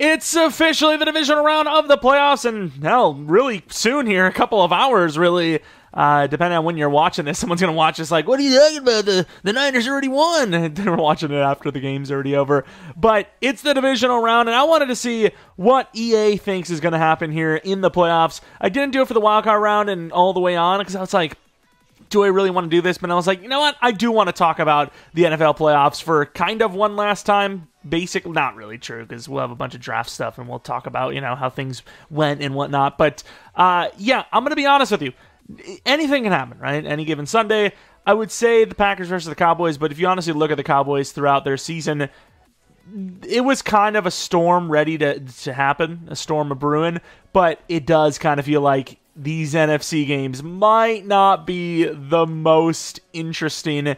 It's officially the divisional round of the playoffs, and hell, really soon here, a couple of hours, really, depending on when you're watching this. Someone's going to watch this like, what are you talking about? The Niners already won. They're watching it after the game's already over. But it's the divisional round, and I wanted to see what EA thinks is going to happen here in the playoffs. I didn't do it for the wildcard round and all the way on, because I was like, do I really want to do this? But I was like, you know what? I do want to talk about the NFL playoffs for kind of one last time. Basically, not really true, because we'll have a bunch of draft stuff and we'll talk about, how things went and whatnot. But yeah, I'm going to be honest with you. Anything can happen, right? Any given Sunday. I would say the Packers versus the Cowboys, but if you honestly look at the Cowboys throughout their season, it was kind of a storm ready to happen, a storm of brewing, but it does kind of feel like these NFC games might not be the most interesting,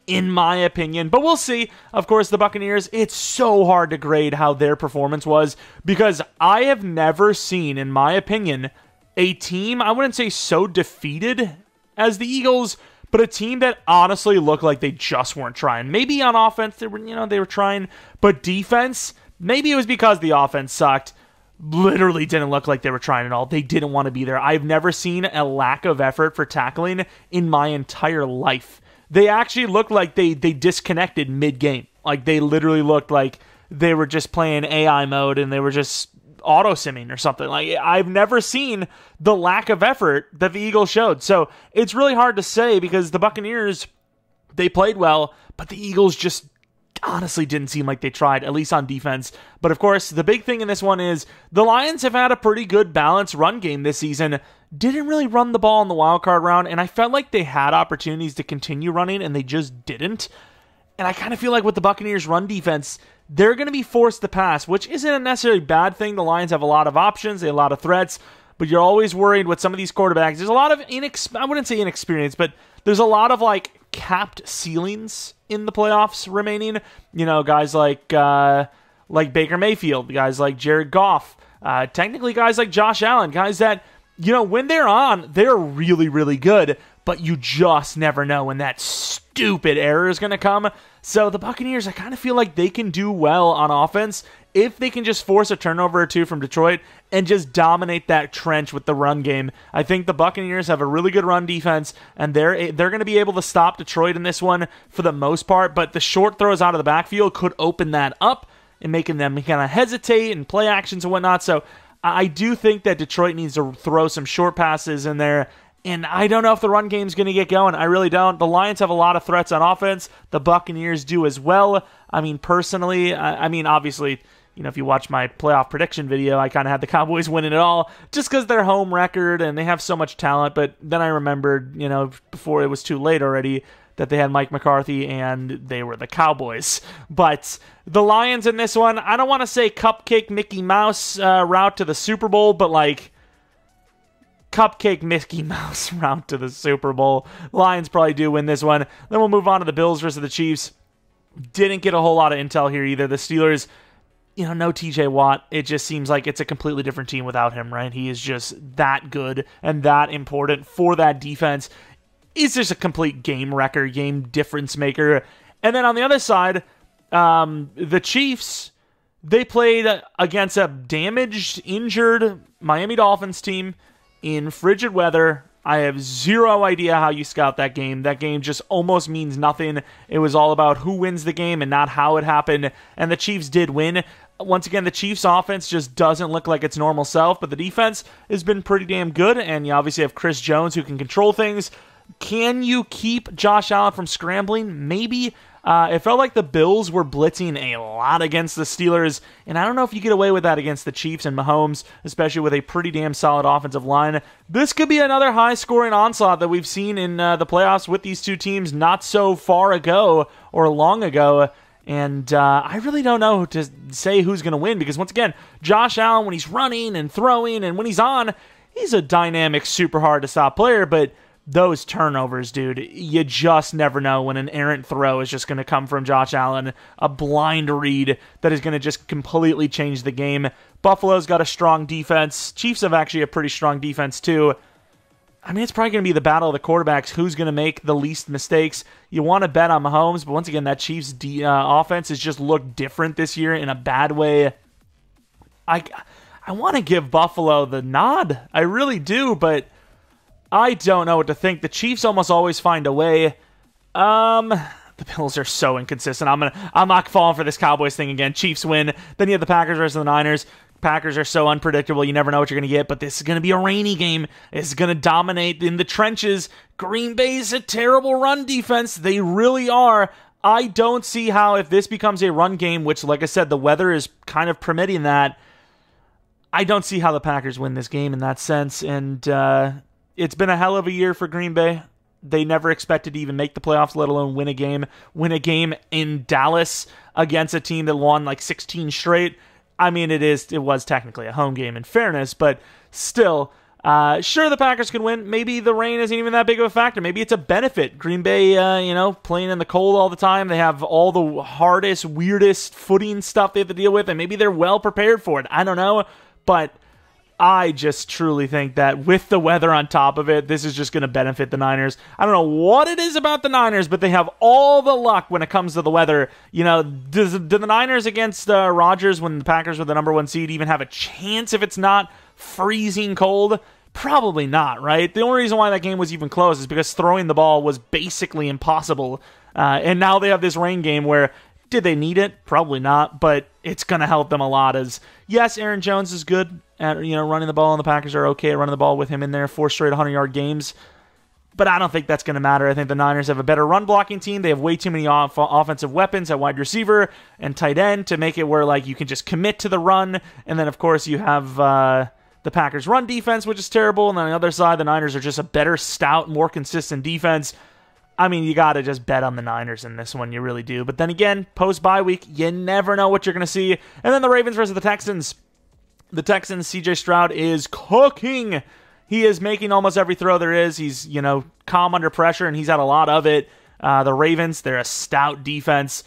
in my opinion, but we'll see. Of course, the Buccaneers, it's so hard to grade how their performance was, because I have never seen, in my opinion, a team, I wouldn't say so defeated as the Eagles, but a team that honestly looked like they just weren't trying. Maybe on offense, they were trying, but defense, maybe it was because the offense sucked. Literally didn't look like they were trying at all. They didn't want to be there. I've never seen a lack of effort for tackling in my entire life. They actually looked like they disconnected mid-game. Like, they literally looked like they were just playing AI mode and they were just auto-simming or something. Like, I've never seen the lack of effort that the Eagles showed. So, it's really hard to say, because the Buccaneers, they played well, but the Eagles just honestly didn't seem like they tried, at least on defense. But of course, the big thing in this one is the Lions have had a pretty good balanced run game this season. Didn't really run the ball in the wildcard round, and I felt like they had opportunities to continue running, and they just didn't. And I kind of feel like with the Buccaneers' run defense, they're going to be forced to pass, which isn't a necessarily bad thing. The Lions have a lot of options, they have a lot of threats, but you're always worried with some of these quarterbacks. There's a lot of I wouldn't say inexperience, but there's a lot of capped ceilings in the playoffs remaining. Guys like Baker Mayfield, guys like Jared Goff, technically guys like Josh Allen, guys that, when they're on, they're really, really good, but you just never know when that stupid error is going to come. So the Buccaneers, I kind of feel like they can do well on offense if they can just force a turnover or two from Detroit and just dominate that trench with the run game. I think the Buccaneers have a really good run defense, and they're going to be able to stop Detroit in this one for the most part, but the short throws out of the backfield could open that up and making them kind of hesitate and play actions and whatnot. So I do think that Detroit needs to throw some short passes in there, and I don't know if the run game's going to get going. I really don't. The Lions have a lot of threats on offense. The Buccaneers do as well. I mean, personally, obviously, if you watch my playoff prediction video, I kind of had the Cowboys winning it all just because their home record and they have so much talent. But then I remembered, before it was too late already, that they had Mike McCarthy and they were the Cowboys. But the Lions in this one, I don't want to say cupcake Mickey Mouse route to the Super Bowl, but cupcake Mickey Mouse route to the Super Bowl. Lions probably do win this one. Then we'll move on to the Bills versus the Chiefs. Didn't get a whole lot of intel here either. The Steelers, no TJ Watt. It just seems like it's a completely different team without him, right? He is just that good and that important for that defense. He's just a complete game wrecker, game difference maker. And then on the other side, the Chiefs, they played against a damaged, injured Miami Dolphins team in frigid weather. I have zero idea how you scout that game. That game just almost means nothing. It was all about who wins the game and not how it happened. And the Chiefs did win. Once again, the Chiefs' offense just doesn't look like its normal self, but the defense has been pretty damn good. And you obviously have Chris Jones who can control things. Can you keep Josh Allen from scrambling? Maybe. It felt like the Bills were blitzing a lot against the Steelers, and I don't know if you get away with that against the Chiefs and Mahomes, especially with a pretty damn solid offensive line. This could be another high-scoring onslaught that we've seen in the playoffs with these two teams not so far ago or long ago, and I really don't know to say who's going to win, because once again, Josh Allen, when he's running and throwing and when he's on, he's a dynamic, super hard-to-stop player, but those turnovers, dude, you just never know when an errant throw is just going to come from Josh Allen, a blind read that is going to just completely change the game. Buffalo's got a strong defense. Chiefs have actually a pretty strong defense, too. I mean, it's probably going to be the battle of the quarterbacks. Who's going to make the least mistakes? You want to bet on Mahomes, but once again, that Chiefs offense has just looked different this year in a bad way. I want to give Buffalo the nod. I really do, but I don't know what to think. The Chiefs almost always find a way. The Bills are so inconsistent. I'm not falling for this Cowboys thing again. Chiefs win. Then you have the Packers versus the Niners. Packers are so unpredictable. You never know what you're going to get, but this is going to be a rainy game. It's going to dominate in the trenches. Green Bay's a terrible run defense. They really are. I don't see how, if this becomes a run game, which, like I said, the weather is kind of permitting that, I don't see how the Packers win this game in that sense. And it's been a hell of a year for Green Bay. They never expected to even make the playoffs, let alone win a game. Win a game in Dallas against a team that won like 16 straight. I mean, it was technically a home game in fairness, but still, sure, the Packers could win. Maybe the rain isn't even that big of a factor. Maybe it's a benefit. Green Bay, playing in the cold all the time. They have all the hardest, weirdest footing stuff they have to deal with, and maybe they're well prepared for it. I don't know, but I just truly think that with the weather on top of it, this is just going to benefit the Niners. I don't know what it is about the Niners, but they have all the luck when it comes to the weather. You know, do the Niners against Rodgers, when the Packers were the number 1 seed, even have a chance if it's not freezing cold? Probably not, right? The only reason why that game was even close is because throwing the ball was basically impossible. And now they have this rain game where, did they need it? Probably not, but it's going to help them a lot. As yes, Aaron Jones is good at running the ball, and the Packers are okay at running the ball with him in there, 4 straight 100-yard games. But I don't think that's going to matter. I think the Niners have a better run-blocking team. They have way too many offensive weapons at wide receiver and tight end to make it where like you can just commit to the run. And then, of course, you have the Packers' run defense, which is terrible. And then on the other side, the Niners are just a better, stout, more consistent defense. I mean, you got to just bet on the Niners in this one. You really do. But then again, post-bye week, you never know what you're going to see. And then the Ravens versus the Texans. The Texans, CJ Stroud is cooking. He is making almost every throw there is. He's, calm under pressure, and he's had a lot of it. The Ravens, they're a stout defense.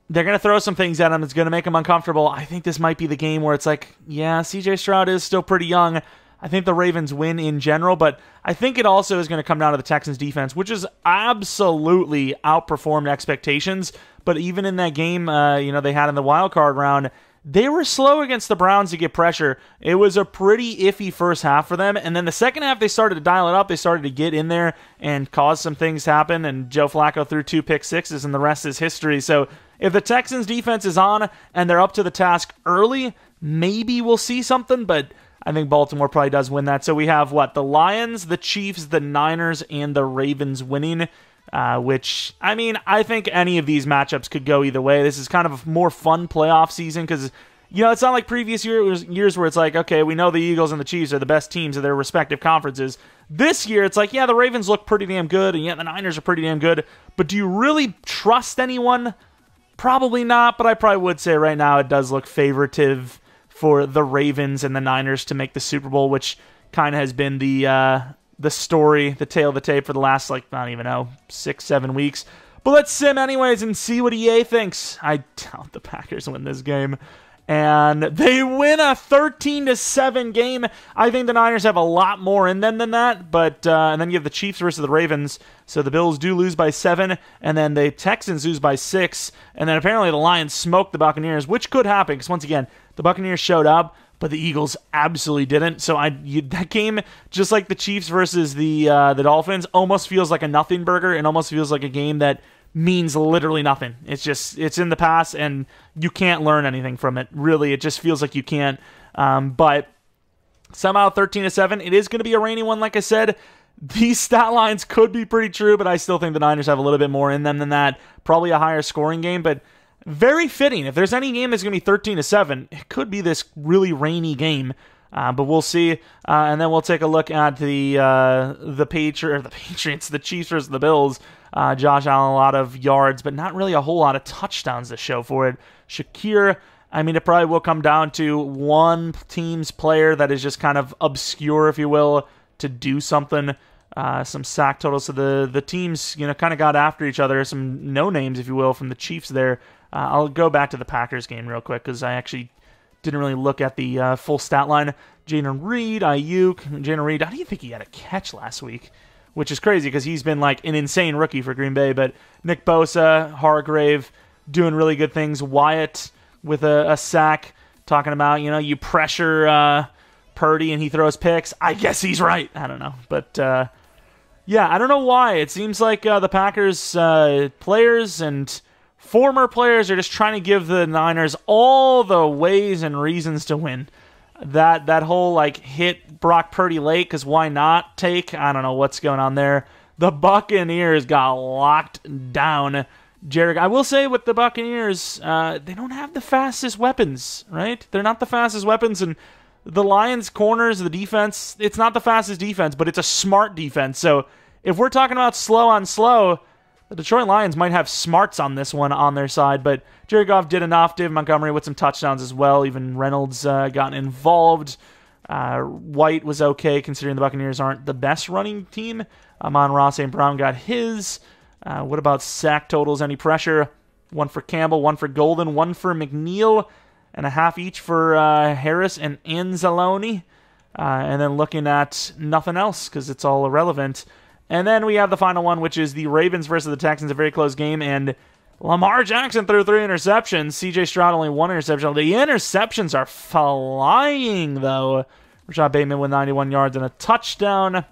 They're going to throw some things at him. It's going to make him uncomfortable. I think this might be the game where it's like, yeah, CJ Stroud is still pretty young. I think the Ravens win in general, but I think it also is going to come down to the Texans defense, which is absolutely outperformed expectations. But even in that game, they had in the wild card round, they were slow against the Browns to get pressure. It was a pretty iffy first half for them. And then the second half, they started to dial it up. They started to get in there and cause some things happen. And Joe Flacco threw 2 pick sixes, and the rest is history. So if the Texans defense is on and they're up to the task early, maybe we'll see something, but I think Baltimore probably does win that. So we have, the Lions, the Chiefs, the Niners, and the Ravens winning, which, I mean, I think any of these matchups could go either way. This is kind of a more fun playoff season because, it's not like previous years where it's like, okay, we know the Eagles and the Chiefs are the best teams of their respective conferences. This year, it's like, yeah, the Ravens look pretty damn good, and yeah, the Niners are pretty damn good, but do you really trust anyone? Probably not, but I probably would say right now it does look favoritive for the Ravens and the Niners to make the Super Bowl, which kind of has been the story, the tale of the tape for the last, 6-7 weeks. But let's sim anyways and see what EA thinks. I doubt the Packers win this game. And they win a 13-7 game. I think the Niners have a lot more in them than that. But and then you have the Chiefs versus the Ravens. So the Bills do lose by 7. And then the Texans lose by 6. And then apparently the Lions smoked the Buccaneers, which could happen. Because once again, the Buccaneers showed up, but the Eagles absolutely didn't. So that game, just like the Chiefs versus the Dolphins, almost feels like a nothing burger. It almost feels like a game that means literally nothing. It's in the past, and you can't learn anything from it. Really, it just feels like you can't. But somehow 13-7, it is going to be a rainy one, like I said. These stat lines could be pretty true, but I still think the Niners have a little bit more in them than that. Probably a higher scoring game, but very fitting. If there's any game that's going to be 13-7, it could be this really rainy game. But we'll see. And then we'll take a look at the Patriots, the Chiefs versus the Bills. Josh Allen, a lot of yards, but not really a whole lot of touchdowns to show for it. Shakir, I mean, it probably will come down to one team's player that is just kind of obscure, if you will, to do something. Some sack totals. So the teams, kind of got after each other. Some no-names, if you will, from the Chiefs there. I'll go back to the Packers game real quick because I actually didn't really look at the full stat line. Jayden Reed, Ayuk. Jayden Reed, I don't even think he had a catch last week, which is crazy because he's been like an insane rookie for Green Bay. But Nick Bosa, Hargrave doing really good things. Wyatt with a sack. talking about, you pressure Purdy and he throws picks. I guess he's right. I don't know. But, yeah, I don't know why. It seems like the Packers players and former players are just trying to give the Niners all the ways and reasons to win. That whole, hit Brock Purdy late, because why not take? I don't know what's going on there. The Buccaneers got locked down. Jared, I will say with the Buccaneers, they don't have the fastest weapons, right? They're not the fastest weapons, and the Lions' corners, the defense, it's not the fastest defense, but it's a smart defense. So if we're talking about slow on slow, the Detroit Lions might have smarts on this one on their side, but Jared Goff did enough. David Montgomery with some touchdowns as well. Even Reynolds got involved. White was okay, considering the Buccaneers aren't the best running team. Amon-Ra St. Brown got his. What about sack totals? Any pressure? One for Campbell, one for Golden, one for McNeil, and a half each for Harris and Anzalone. And then looking at nothing else because it's all irrelevant. And then we have the final one, which is the Ravens versus the Texans, a very close game. And Lamar Jackson threw 3 interceptions. C.J. Stroud only 1 interception. The interceptions are flying, though. Rashad Bateman with 91 yards and a touchdown.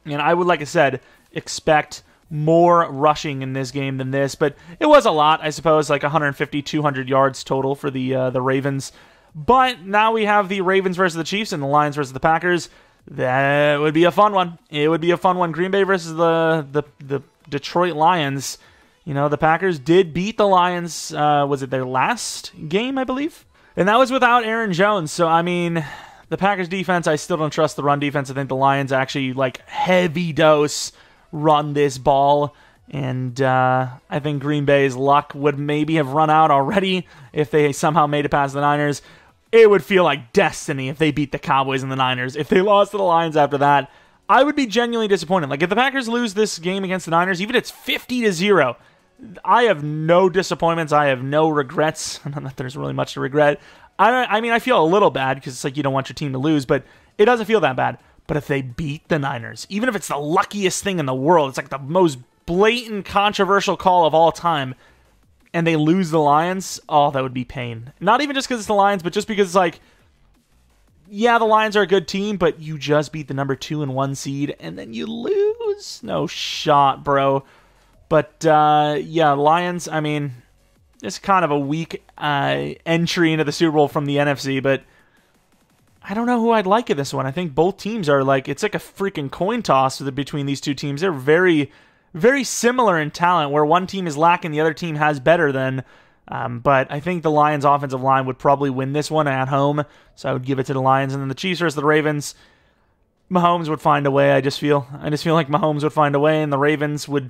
And I would, like I said, expect more rushing in this game than this. But it was a lot, I suppose, like 150, 200 yards total for the Ravens. But now we have the Ravens versus the Chiefs and the Lions versus the Packers. That would be a fun one. It would be a fun one. Green Bay versus the Detroit Lions. The Packers did beat the Lions. Was it their last game, I believe? And that was without Aaron Jones. So, I mean, the Packers defense, I still don't trust the run defense. I think the Lions actually, heavy dose run this ball. And I think Green Bay's luck would maybe have run out already if they somehow made it past the Niners. It would feel like destiny if they beat the Cowboys and the Niners. If they lost to the Lions after that, I would be genuinely disappointed. If the Packers lose this game against the Niners, even if it's 50-0, I have no disappointments. I have no regrets. Not that there's really much to regret. I mean, I feel a little bad because it's you don't want your team to lose, but it doesn't feel that bad. But if they beat the Niners, even if it's the luckiest thing in the world, it's the most blatant, controversial call of all time, and they lose the Lions, oh, that would be pain. Not even just because it's the Lions, but just because it's yeah, the Lions are a good team, but you just beat the number 2 and 1 seed, and then you lose? No shot, bro. But, yeah, Lions, I mean, it's kind of a weak entry into the Super Bowl from the NFC, but I don't know who I'd like in this one. I think both teams are it's like a freaking coin toss between these two teams. They're very, very similar in talent, where one team is lacking, the other team has better than. But I think the Lions' offensive line would probably win this one at home, so I would give it to the Lions. And then the Chiefs versus the Ravens, Mahomes would find a way. I just feel like Mahomes would find a way, and the Ravens would,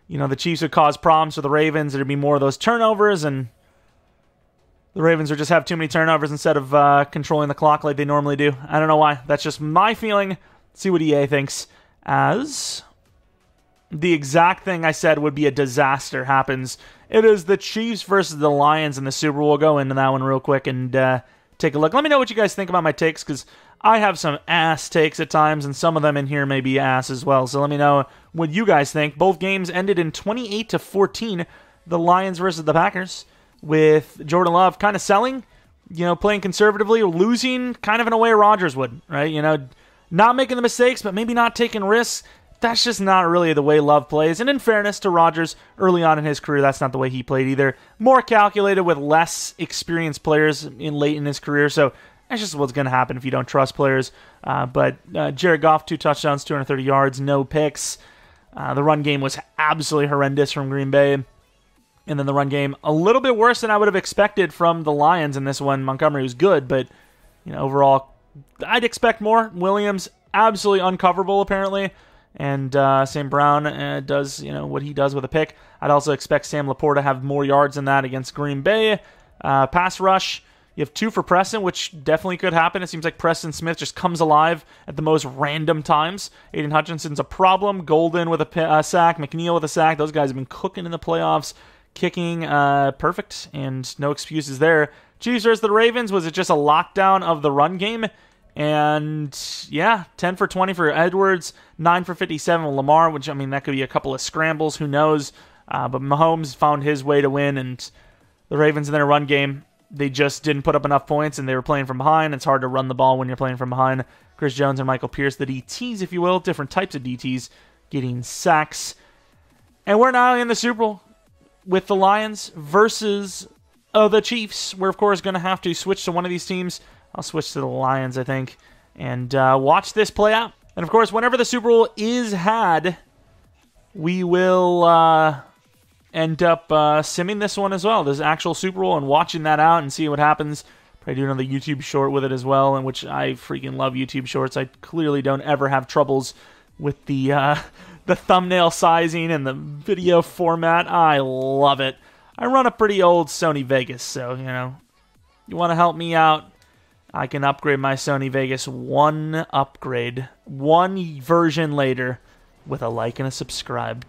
the Chiefs would cause problems for the Ravens. There'd be more of those turnovers, and the Ravens would just have too many turnovers instead of controlling the clock like they normally do. I don't know why. That's just my feeling. Let's see what EA thinks. As the exact thing I said would be a disaster happens. It is the Chiefs versus the Lions in the Super Bowl. We'll go into that one real quick and take a look. Let me know what you guys think about my takes, because I have some ass takes at times, and some of them in here may be ass as well. So let me know what you guys think. Both games ended in 28-14, the Lions versus the Packers, with Jordan Love kind of selling, playing conservatively, losing kind of in a way Rodgers would, right? Not making the mistakes, but maybe not taking risks. That's just not really the way Love plays. And in fairness to Rodgers, early on in his career, that's not the way he played either. More calculated with less experienced players late in his career. So that's just what's going to happen if you don't trust players. But Jared Goff, 2 touchdowns, 230 yards, no picks. The run game was absolutely horrendous from Green Bay. And then the run game, a little bit worse than I would have expected from the Lions in this one. Montgomery was good, but overall, I'd expect more. Williams, absolutely uncoverable, apparently. And St. Brown does, what he does with a pick. I'd also expect Sam Laporta to have more yards than that against Green Bay. Pass rush, you have 2 for Preston, which definitely could happen. It seems like Preston Smith just comes alive at the most random times. Aiden Hutchinson's a problem. Golden with a sack. McNeil with a sack. Those guys have been cooking in the playoffs. Kicking perfect, and no excuses there. Chiefs versus the Ravens, was it just a lockdown of the run game? And yeah, 10 for 20 for Edwards, 9 for 57 with Lamar, which, I mean, that could be a couple of scrambles, who knows. But Mahomes found his way to win, and the Ravens in their run game, They just didn't put up enough points, and they were playing from behind. It's hard to run the ball when you're playing from behind. Chris Jones and Michael Pierce, the DTs, if you will, different types of DTs, getting sacks. And we're now in the Super Bowl with the Lions versus the Chiefs. We're, of course, going to have to switch to one of these teams. I'll switch to the Lions, I think, and watch this play out. And, of course, whenever the Super Bowl is had, we will end up simming this one as well, this actual Super Bowl, and watching that out and see what happens. Probably do another YouTube short with it as well, in which I freaking love YouTube shorts. I clearly don't ever have troubles with the thumbnail sizing and the video format. I love it. I run a pretty old Sony Vegas, so, you want to help me out, I can upgrade my Sony Vegas one version later with a like and a subscribe.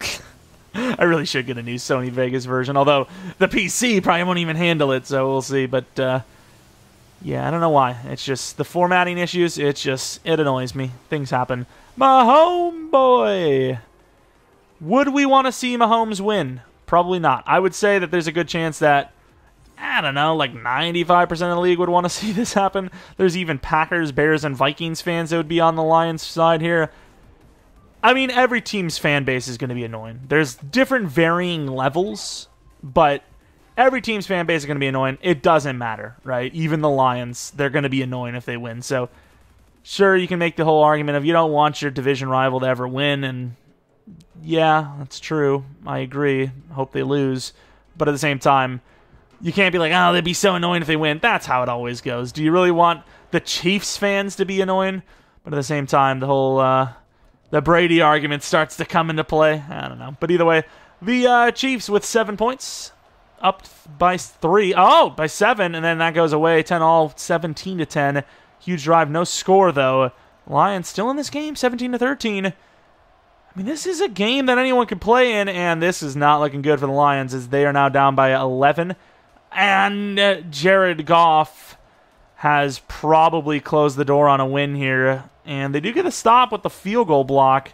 I really should get a new Sony Vegas version, although the PC probably won't even handle it, so we'll see. But, yeah, I don't know why. It's just the formatting issues. It annoys me. Things happen. Homeboy! Would we want to see Mahomes win? Probably not. I would say that there's a good chance that, I don't know, like 95% of the league would want to see this happen. There's even Packers, Bears, and Vikings fans that would be on the Lions side here. I mean, every team's fan base is going to be annoying. There's different varying levels, but every team's fan base is going to be annoying. It doesn't matter, right? Even the Lions, they're going to be annoying if they win. So, sure, you can make the whole argument of you don't want your division rival to ever win, and yeah, that's true. I agree. Hope they lose. But at the same time, you can't be like, oh, they'd be so annoying if they win. That's how it always goes. Do you really want the Chiefs fans to be annoying? But at the same time, the whole the Brady argument starts to come into play. I don't know. But either way, the Chiefs with 7 points, up by 3. Oh, by 7, and then that goes away. 10-all, 17-10. Huge drive. No score, though. Lions still in this game, 17-13. I mean, this is a game that anyone could play in, and this is not looking good for the Lions as they are now down by 11. And Jared Goff has probably closed the door on a win here, and they do get a stop with the field goal block.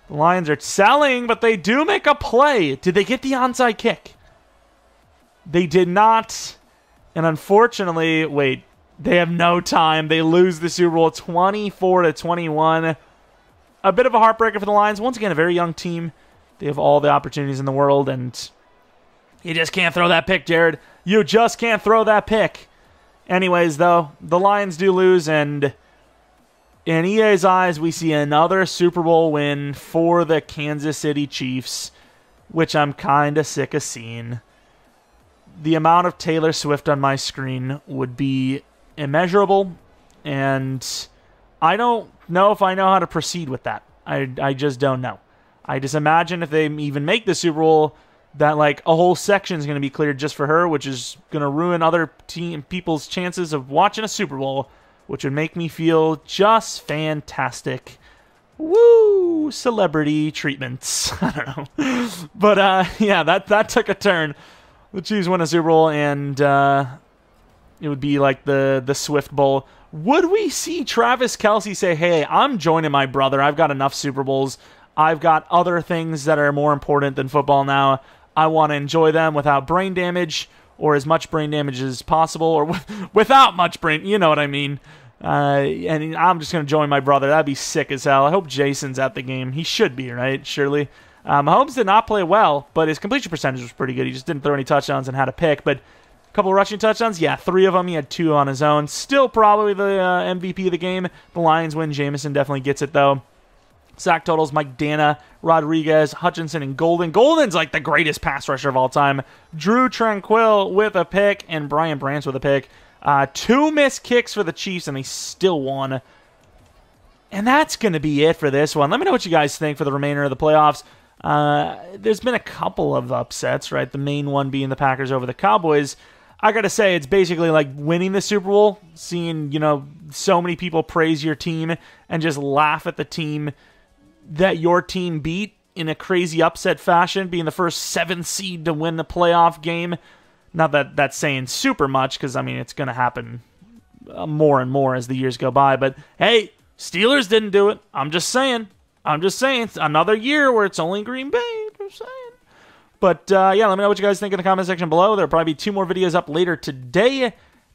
The Lions are selling, but they do make a play. Did they get the onside kick? They did not, and unfortunately, wait, they have no time. They lose the Super Bowl 24-21. A bit of a heartbreaker for the Lions. Once again, a very young team. They have all the opportunities in the world, and you just can't throw that pick, Jared. You just can't throw that pick. Anyways, though, the Lions do lose, and in EA's eyes, we see another Super Bowl win for the Kansas City Chiefs, which I'm kind of sick of seeing. The amount of Taylor Swift on my screen would be immeasurable, and I don't know if I know how to proceed with that. I just don't know. I just imagine if they even make the Super Bowl that like a whole section is going to be cleared just for her, which is going to ruin other people's chances of watching a Super Bowl, which would make me feel just fantastic. Woo! Celebrity treatments. I don't know. But yeah, that took a turn. The Chiefs win a Super Bowl, and it would be like the Swift Bowl. Would we see Travis Kelce say, hey, I'm joining my brother. I've got enough Super Bowls. I've got other things that are more important than football now. I want to enjoy them without brain damage, or as much brain damage as possible, or without much brain, you know what I mean. And I'm just going to join my brother. That'd be sick as hell. I hope Jason's at the game. He should be, right? Surely. Mahomes did not play well, but his completion percentage was pretty good. He just didn't throw any touchdowns and had a pick, but a couple of rushing touchdowns, yeah, 3 of them. He had 2 on his own. Still probably the MVP of the game. The Lions win. Jameson definitely gets it, though. Sack totals, Mike Dana, Rodriguez, Hutchinson, and Golden. Golden's like the greatest pass rusher of all time. Drew Tranquill with a pick, and Brian Branch with a pick. 2 missed kicks for the Chiefs, and they still won. And that's going to be it for this one. Let me know what you guys think for the remainder of the playoffs. There's been a couple of upsets, right? The main one being the Packers over the Cowboys. I got to say, it's basically like winning the Super Bowl, seeing, so many people praise your team and just laugh at the team that your team beat in a crazy upset fashion, being the first 7th seed to win the playoff game. Not that that's saying super much, because, it's going to happen more and more as the years go by. But, hey, Steelers didn't do it. I'm just saying. It's another year where it's only Green Bay. Just saying. But, yeah, let me know what you guys think in the comment section below. There'll probably be 2 more videos up later today.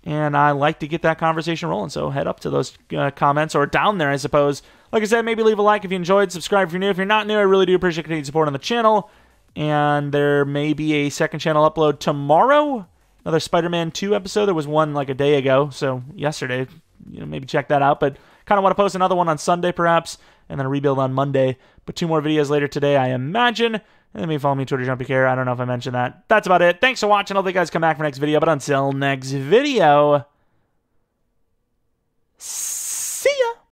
and I like to get that conversation rolling. So head up to those comments, or down there, I suppose. Like I said, maybe leave a like if you enjoyed, subscribe if you're new. If you're not new, I really do appreciate continued support on the channel. And there may be a second channel upload tomorrow. Another Spider-Man 2 episode. There was one like a day ago, so yesterday. Maybe check that out. But kind of want to post another one on Sunday, perhaps, and then a rebuild on Monday. But 2 more videos later today, I imagine. And then maybe follow me on Twitter, Jeromepkr. I don't know if I mentioned that. That's about it. Thanks for watching. Hopefully you guys come back for next video. But until next video,